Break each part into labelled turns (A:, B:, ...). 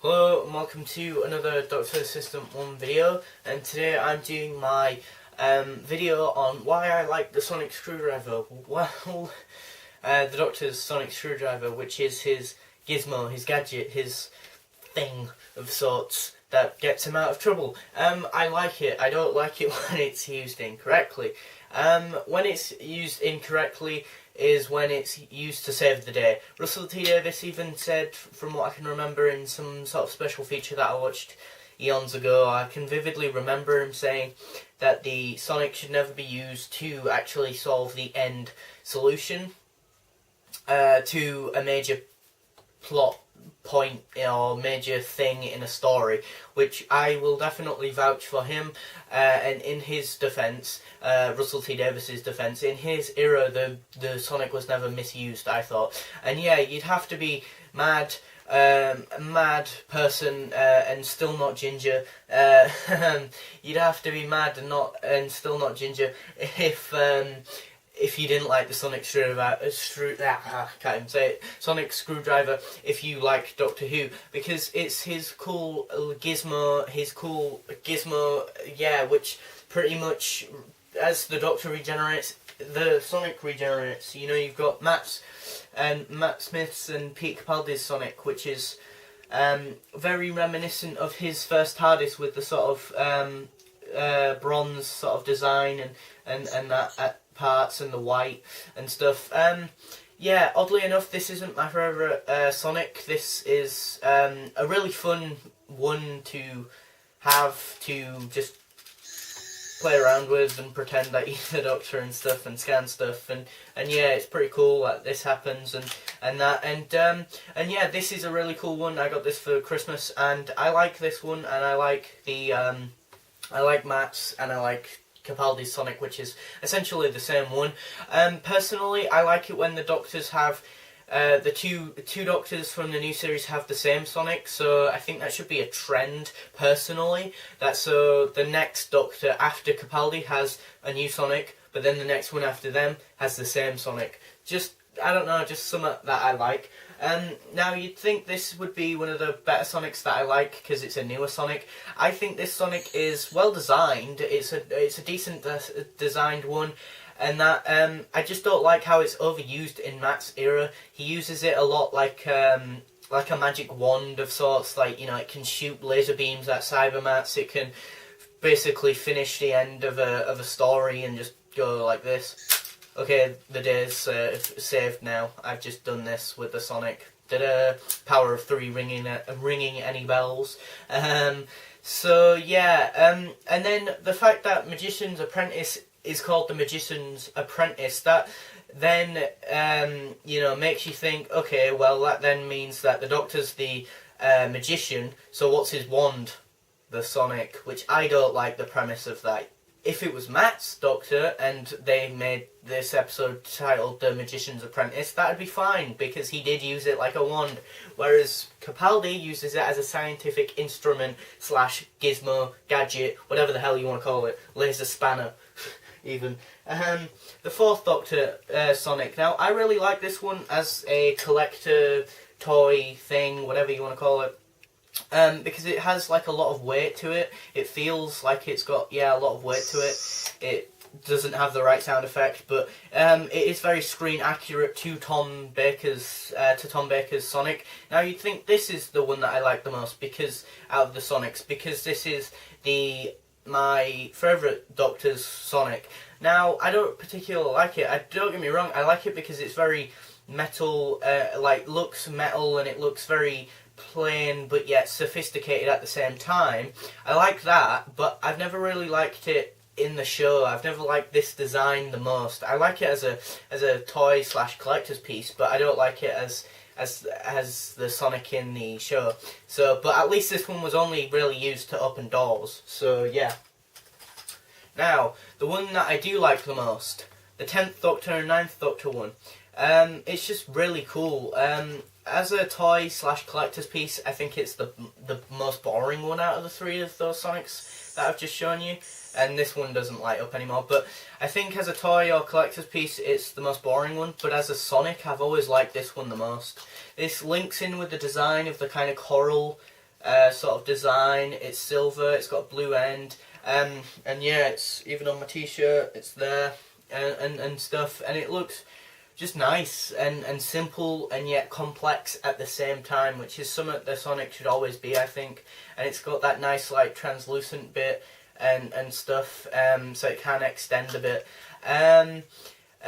A: Hello and welcome to another Doctor System 1 video, and today I'm doing my video on why I like the sonic screwdriver. Well, the Doctor's sonic screwdriver, which is his gizmo, his gadget, his thing of sorts that gets him out of trouble. I like it. I don't like it when it's used incorrectly. When it's used incorrectly is when it's used to save the day. Russell T Davies even said, from what I can remember in some sort of special feature that I watched eons ago, I can vividly remember him saying that the Sonic should never be used to actually solve the end solution to a major plot point or major thing in a story, which I will definitely vouch for him. And in his defence, Russell T Davies's defence, in his era the Sonic was never misused, I thought. And yeah, you'd have to be mad, a mad person and still not ginger. You'd have to be mad and still not ginger if you didn't like the sonic screwdriver, can't even say it, sonic screwdriver, if you like Doctor Who, because it's his cool gizmo, yeah, which pretty much, as the Doctor regenerates, the Sonic regenerates. You know, you've got Matt Smith's and Pete Capaldi's Sonic, which is very reminiscent of his first TARDIS, with the sort of bronze sort of design and that parts and the white and stuff. Yeah, oddly enough, this isn't my favourite Sonic. This is a really fun one to have to just play around with and pretend that you're the Doctor and stuff and scan stuff, and yeah, it's pretty cool that this happens and yeah, this is a really cool one. I got this for Christmas and I like this one, and I like the I like Matt's and I like Capaldi's Sonic, which is essentially the same one. Personally, I like it when the Doctors have the two Doctors from the new series have the same Sonic, so I think that should be a trend, personally. That so the next Doctor after Capaldi has a new Sonic, but then the next one after them has the same Sonic. Just, I don't know, just something that I like. Now, you'd think this would be one of the better Sonics that I like because it's a newer Sonic. I think this Sonic is well designed. It's a decent designed one, and that I just don't like how it's overused in Matt's era. He uses it a lot like a magic wand of sorts. Like, you know, it can shoot laser beams at Cybermats. It can basically finish the end of a story and just go like this. Okay, the day's saved now. I've just done this with the Sonic. Power of 3 ringing any bells. So yeah, and then the fact that Magician's Apprentice is called the Magician's Apprentice, that then you know, makes you think, okay, well, that then means that the Doctor's the magician, so what's his wand? The Sonic, which I don't like the premise of that. If it was Matt's Doctor and they made this episode titled The Magician's Apprentice, that'd be fine, because he did use it like a wand. Whereas Capaldi uses it as a scientific instrument / gizmo, gadget, whatever the hell you want to call it. Laser spanner, even. The fourth Doctor, Sonic. Now, I really like this one as a collector toy thing, whatever you want to call it. Because it has like a lot of weight to it. It feels like it's got, yeah, a lot of weight to it. It doesn't have the right sound effect, but it is very screen accurate to Tom Baker's Sonic. Now, you'd think this is the one that I like the most, because out of the Sonics, because this is my favourite Doctor's Sonic. Now, I don't particularly like it. Don't get me wrong, I like it because it's very metal, like looks metal, and it looks very plain but yet sophisticated at the same time. I like that, but I've never really liked it in the show. I've never liked this design the most. I like it as a toy / collector's piece, but I don't like it as the Sonic in the show. So, but at least this one was only really used to open doors. So yeah. Now, the one that I do like the most, the 10th Doctor and 9th Doctor one. It's just really cool. As a toy / collector's piece, I think it's the most boring one out of the three of those Sonics that I've just shown you. And this one doesn't light up anymore. But I think as a toy or collector's piece, it's the most boring one. But as a Sonic, I've always liked this one the most. This links in with the design of the kind of coral sort of design. It's silver, it's got a blue end, and yeah, it's even on my t-shirt, it's there, and stuff, and it looks just nice and simple and yet complex at the same time, which is something the Sonic should always be, I think. And it's got that nice like translucent bit and stuff, so it can extend a bit. And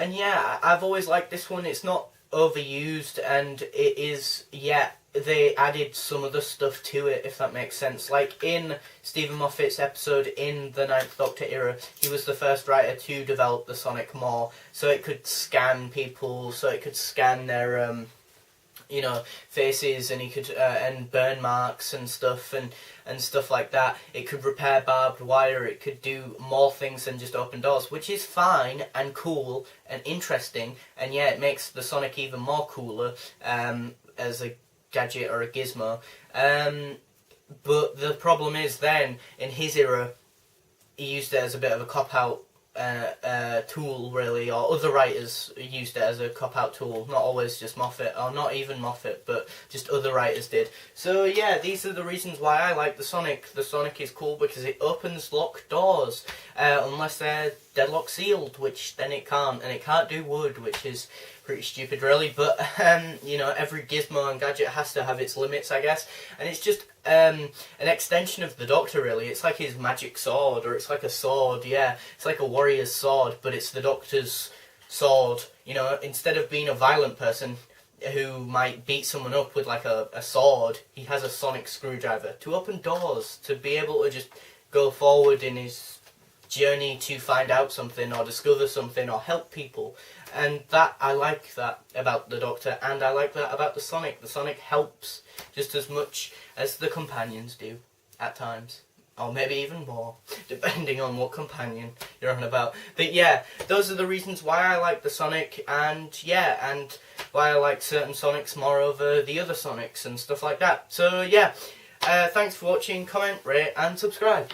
A: yeah, I've always liked this one. It's not overused, and it is, yeah, they added some other stuff to it, if that makes sense. Like in Stephen Moffat's episode in the Ninth Doctor era, he was the first writer to develop the Sonic more, so it could scan people, so it could scan their you know, faces, and he could and burn marks and stuff like that. It could repair barbed wire. It could do more things than just open doors, which is fine and cool and interesting. And yeah, it makes the Sonic even more cooler as a gadget or a gizmo. But the problem is, then in his era, he used it as a bit of a cop-out tool, really, or other writers used it as a cop-out tool, not always just Moffat, or not even Moffat, but just other writers did. So yeah, these are the reasons why I like the Sonic. The Sonic is cool because it opens locked doors, unless they're deadlock sealed, which then it can't, and it can't do wood, which is pretty stupid, really. But you know, every gizmo and gadget has to have its limits, I guess, and it's just an extension of the Doctor, really. It's like his magic sword, or it's like a sword, yeah. It's like a warrior's sword, but it's the Doctor's sword. You know, instead of being a violent person who might beat someone up with like a sword, he has a sonic screwdriver to open doors, to be able to just go forward in his journey to find out something, or discover something, or help people. And that, I like that about the Doctor, and I like that about the Sonic. The Sonic helps just as much as the companions do, at times. Or maybe even more, depending on what companion you're on about. But yeah, those are the reasons why I like the Sonic, and yeah, and why I like certain Sonics more over the other Sonics and stuff like that. So yeah, thanks for watching, comment, rate, and subscribe.